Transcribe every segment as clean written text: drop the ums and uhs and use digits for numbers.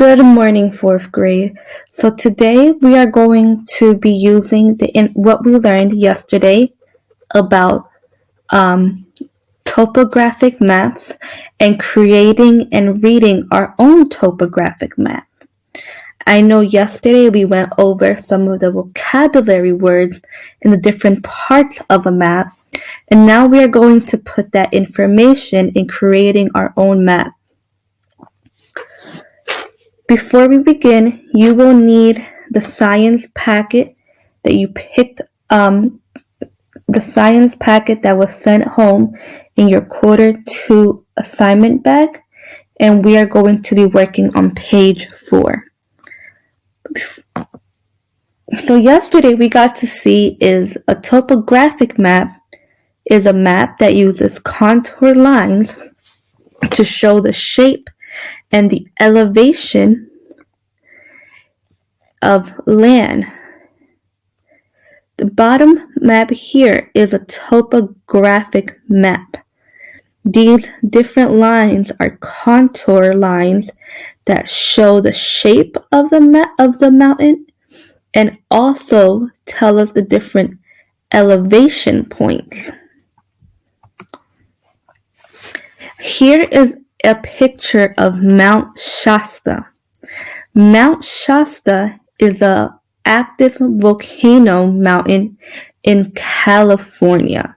Good morning, fourth grade. So today we are going to be using what we learned yesterday about topographic maps and creating and reading our own topographic map. I know yesterday we went over some of the vocabulary words in the different parts of a map, and now we are going to put that information in creating our own map. Before we begin, you will need the science packet that you picked, the science packet that was sent home in your quarter 2 assignment bag, and we are going to be working on page 4. So yesterday we got to see is a topographic map is a map that uses contour lines to show the shape and the elevation of land. The bottom map here is a topographic map. These different lines are contour lines that show the shape of the mountain and also tell us the different elevation points. Here is a picture of Mount Shasta. Mount Shasta is an active volcano mountain in California.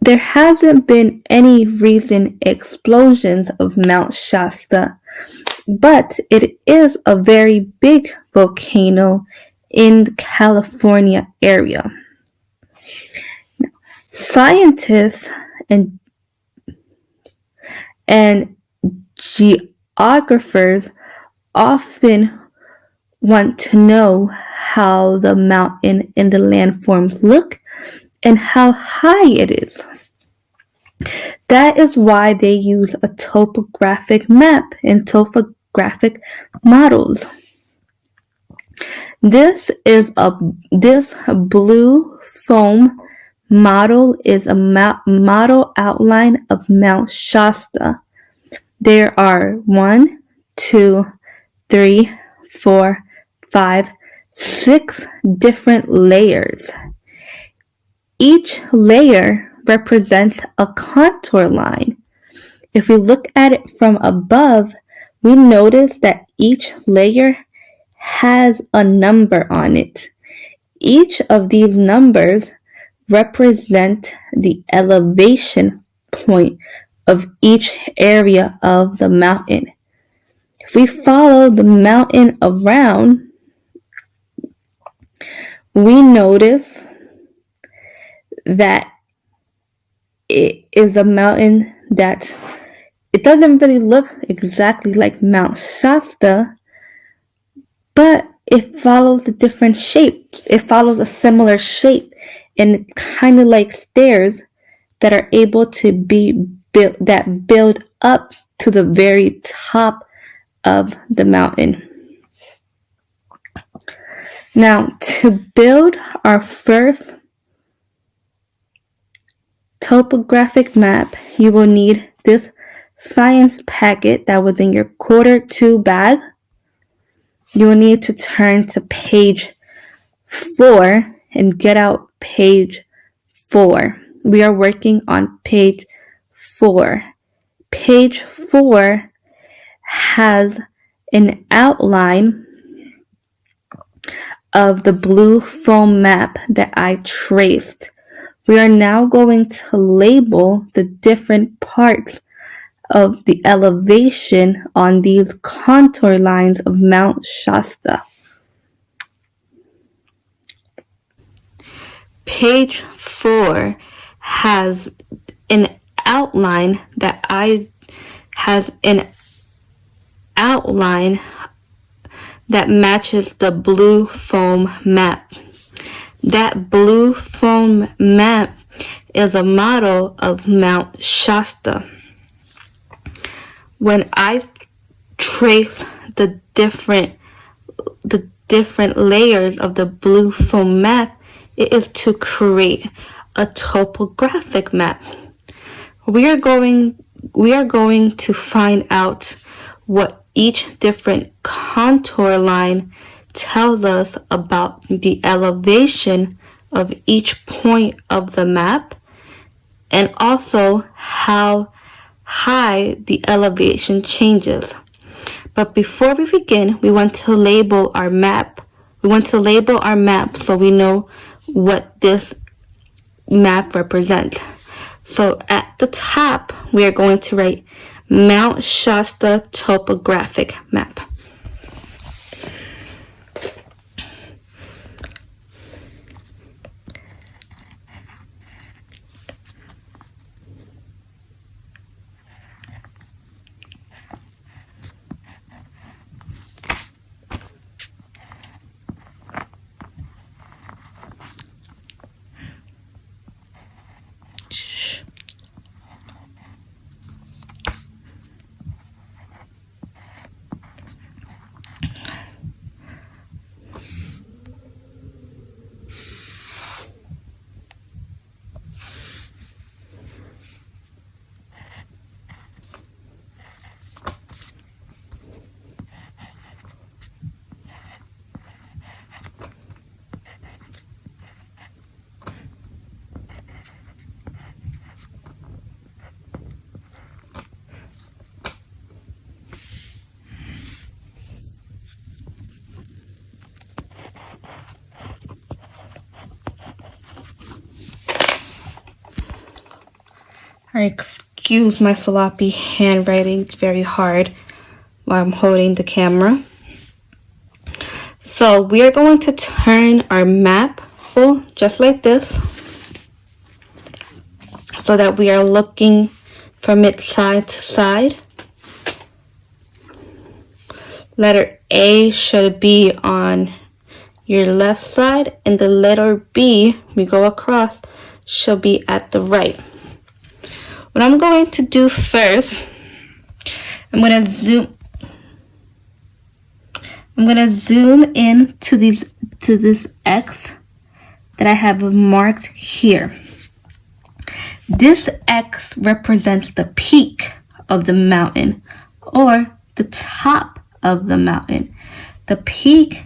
There hasn't been any recent explosions of Mount Shasta, but it is a very big volcano in the California area. Scientists and geographers often want to know how the mountain and the landforms look and how high it is. That is why they use a topographic map and topographic models. This blue foam model is a model outline of Mount Shasta. There are 1, 2, 3, 4, 5, 6 different layers. Each layer represents a contour line. If we look at it from above, we notice that each layer has a number on it. Each of these numbers represent the elevation point of each area of the mountain. If we follow the mountain around, we notice that it is a mountain that it doesn't really look exactly like Mount Shasta, but it follows a different shape. It follows a similar shape, and it's kind of like stairs that are able to be built, that build up to the very top of the mountain. Now, to build our first topographic map, you will need this science packet that was in your quarter 2 bag. You will need to turn to page 4 and get out page 4. We are working on page 4. Page 4 has an outline of the blue foam map that I traced. We are now going to label the different parts of the elevation on these contour lines of Mount Shasta. Page 4 has an outline that matches the blue foam map. That blue foam map is a model of Mount Shasta. When I trace the different layers of the blue foam map, it is to create a topographic map. We are going to find out what each different contour line tells us about the elevation of each point of the map and also how high the elevation changes. But before we begin, we want to label our map. We want to label our map so we know what this map represents. So at the top, we are going to write Mount Shasta topographic map. Excuse my sloppy handwriting, it's very hard while I'm holding the camera. So we are going to turn our map just like this so that we are looking from it side to side. Letter A should be on your left side and the letter B, we go across, should be at the right. What I'm going to do first, I'm going to zoom in to this X that I have marked here. This X represents the peak of the mountain or the top of the mountain. The peak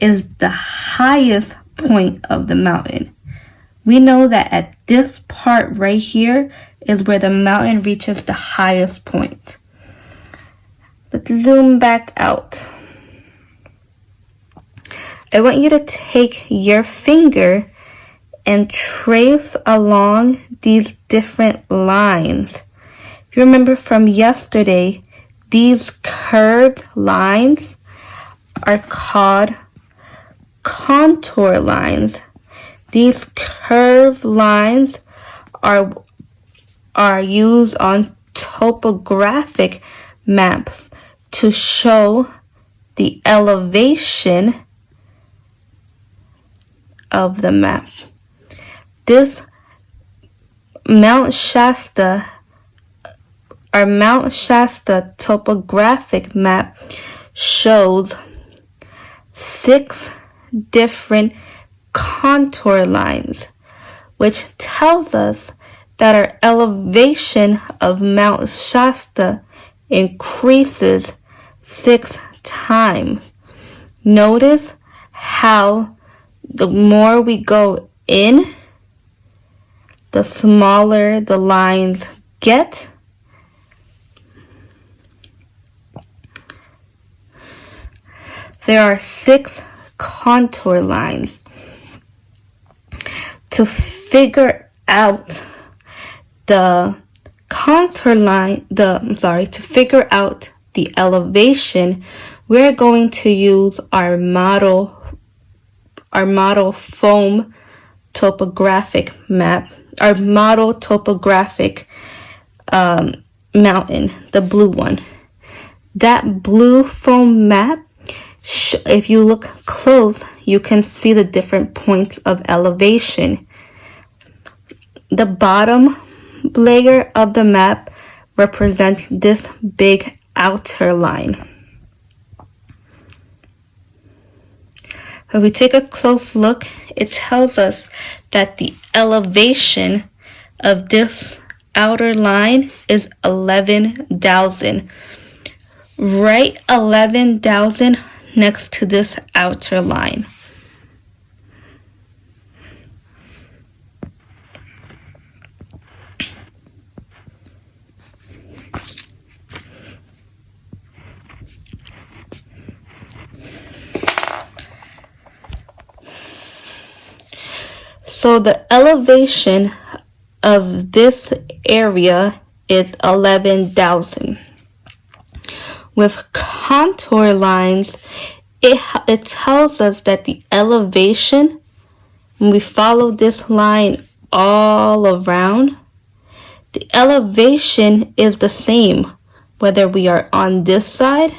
is the highest point of the mountain. We know that at this part right here is where the mountain reaches the highest point. Let's zoom back out. I want you to take your finger and trace along these different lines. If you remember from yesterday, these curved lines are called contour lines. These curved lines are used on topographic maps to show the elevation of the map. This Mount Shasta, our Mount Shasta topographic map shows 6 different contour lines, which tells us that our elevation of Mount Shasta increases 6 times. Notice how the more we go in, the smaller the lines get. There are 6 contour lines. To figure out the contour line, to figure out the elevation, we're going to use our model foam topographic map, our model topographic mountain, the blue one. That blue foam map, if you look close, you can see the different points of elevation. The bottom layer of the map represents this big outer line. If we take a close look, it tells us that the elevation of this outer line is 11,000. Write 11,000 next to this outer line. So the elevation of this area is 11,000. With contour lines, it tells us that the elevation, when we follow this line all around, the elevation is the same whether we are on this side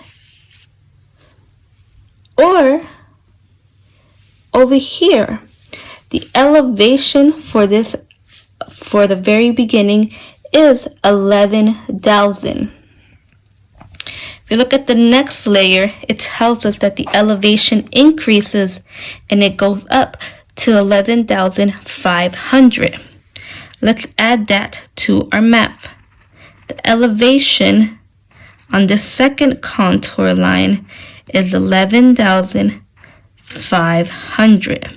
or over here. The elevation for the very beginning is 11,000. If you look at the next layer, it tells us that the elevation increases and it goes up to 11,500. Let's add that to our map. The elevation on the second contour line is 11,500.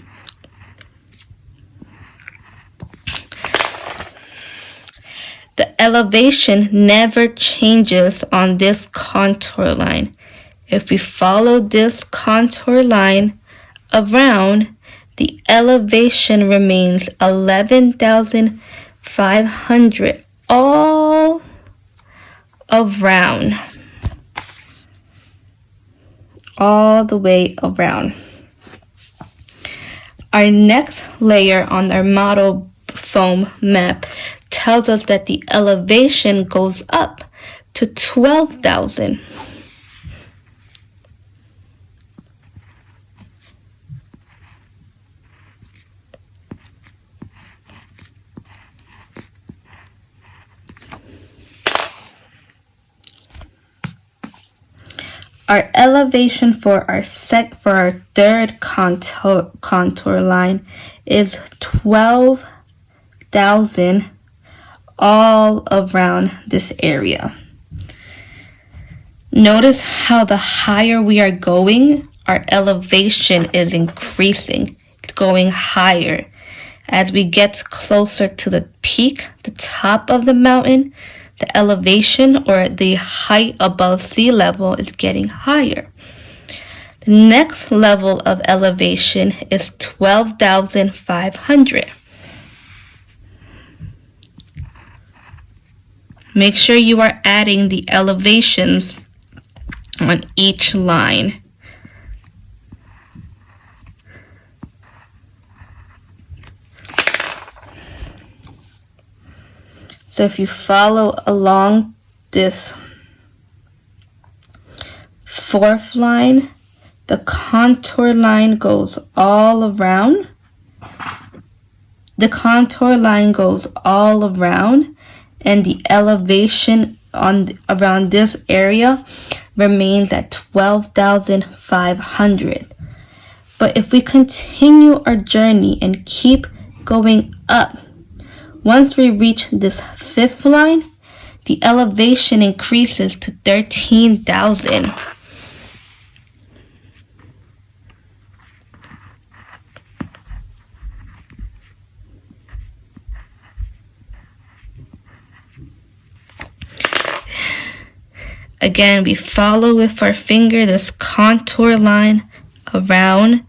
The elevation never changes on this contour line. If we follow this contour line around, the elevation remains 11,500 all around. All the way around. Our next layer on our model foam map tells us that the elevation goes up to 12,000. Our elevation for our third contour line is 12,000 all around this area. Notice how the higher we are going, our elevation is increasing. It's going higher. As we get closer to the peak, the top of the mountain, the elevation or the height above sea level is getting higher. The next level of elevation is 12,500. Make sure you are adding the elevations on each line. So if you follow along this fourth line, the contour line goes all around. The contour line goes all around, and the elevation around this area remains at 12,500. But if we continue our journey and keep going up, once we reach this fifth line, the elevation increases to 13,000. Again, we follow with our finger this contour line around,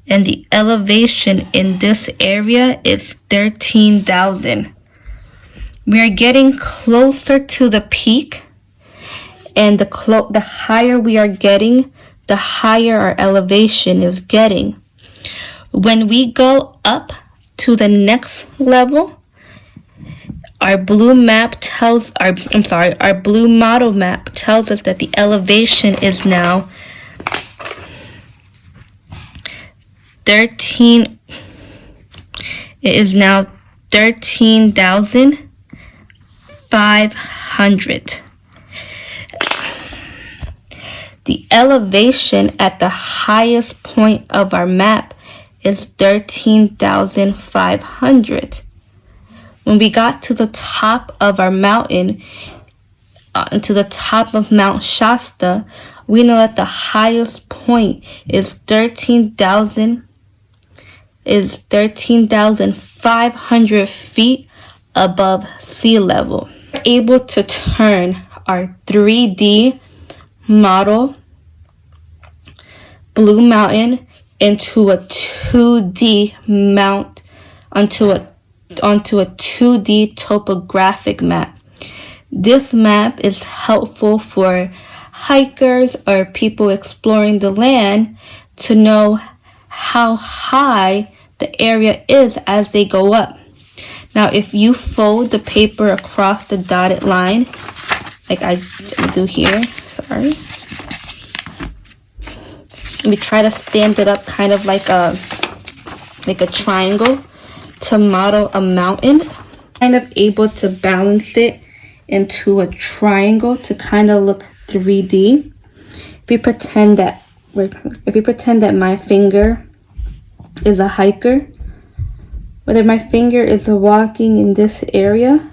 and the elevation in this area is 13,000. We are getting closer to the peak, and the higher we are getting, the higher our elevation is getting. When we go up to the next level, our blue model map tells us that the elevation is now 13,500. The elevation at the highest point of our map is 13,500. When we got to the top of our mountain, to the top of Mount Shasta, we know that the highest point is 13,500 feet above sea level. We're able to turn our 3D model Blue Mountain into a 2D onto a 2D topographic map. This map is helpful for hikers or people exploring the land to know how high the area is as they go up. Now, if you fold the paper across the dotted line, like I do here, sorry. We try to stand it up kind of like a triangle to model a mountain. Kind of able to balance it into a triangle to kind of look 3D. If we pretend that my finger is a hiker, whether my finger is walking in this area,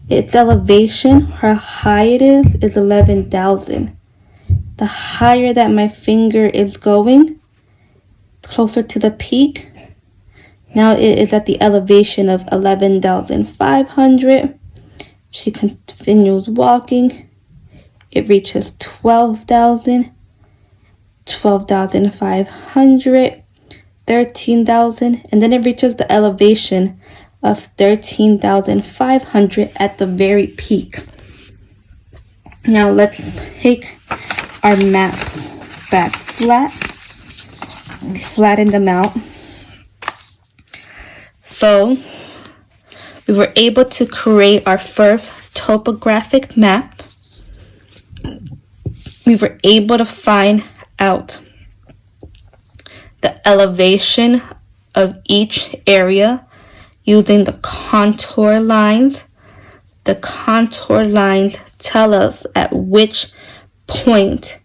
its elevation, how high it is 11,000. The higher that my finger is going, closer to the peak, now it is at the elevation of 11,500. She continues walking. It reaches 12,000, 12,500, 13,000, and then it reaches the elevation of 13,500 at the very peak. Now let's take our maps back flat, flatten them out. So we were able to create our first topographic map. We were able to find out the elevation of each area using the contour lines. The contour lines tell us at which point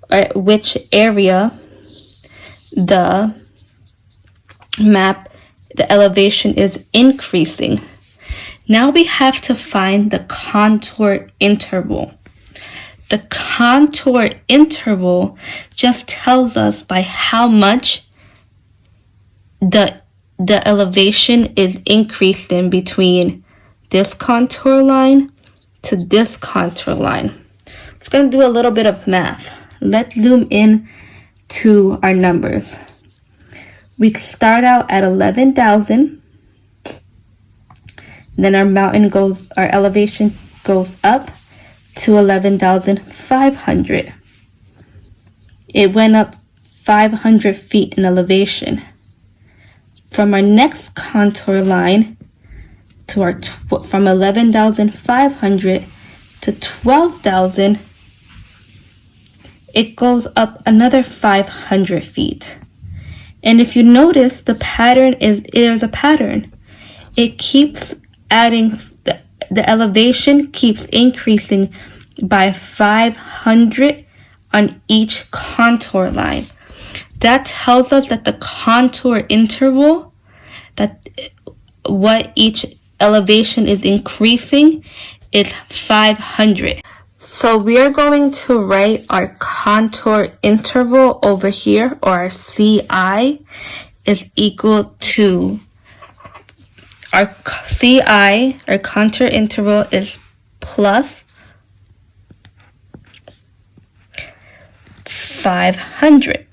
or at which area the elevation is increasing. Now we have to find the contour interval. The contour interval just tells us by how much the elevation is increasing between this contour line to this contour line. It's going to do a little bit of math. Let's zoom in to our numbers. We start out at 11,000. Then our elevation goes up to 11,500. It went up 500 feet in elevation. From our next contour line to from 11,500 to 12,000, it goes up another 500 feet. And if you notice, there's a pattern. It keeps adding, the elevation keeps increasing by 500 on each contour line. That tells us that the contour interval, that what each elevation is increasing, is 500. So we are going to write our contour interval over here, or our CI is equal to our CI, our contour interval is plus 500.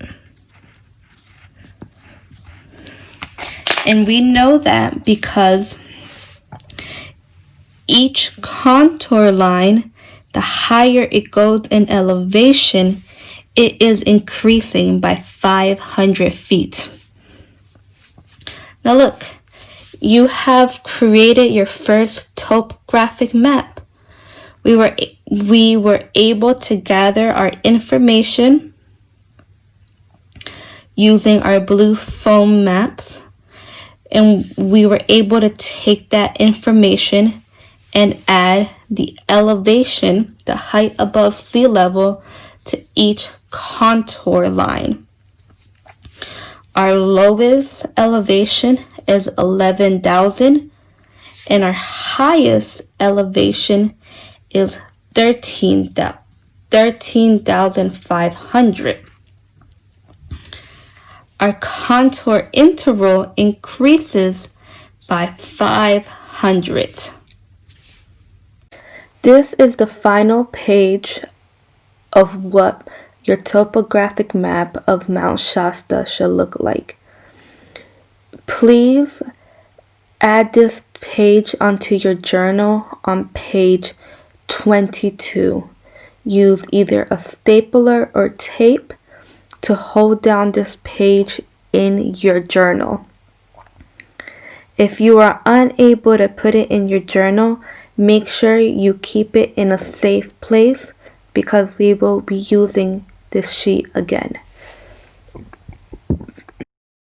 And we know that because each contour line, the higher it goes in elevation, it is increasing by 500 feet. Now look, you have created your first topographic map. We were able to gather our information using our blue foam maps, and we were able to take that information and add the elevation, the height above sea level, to each contour line. Our lowest elevation is 11,000, and our highest elevation is 13,500. Our contour interval increases by 500. This is the final page of what your topographic map of Mount Shasta should look like. Please add this page onto your journal on page 22. Use either a stapler or tape to hold down this page in your journal. If you are unable to put it in your journal, make sure you keep it in a safe place because we will be using this sheet again.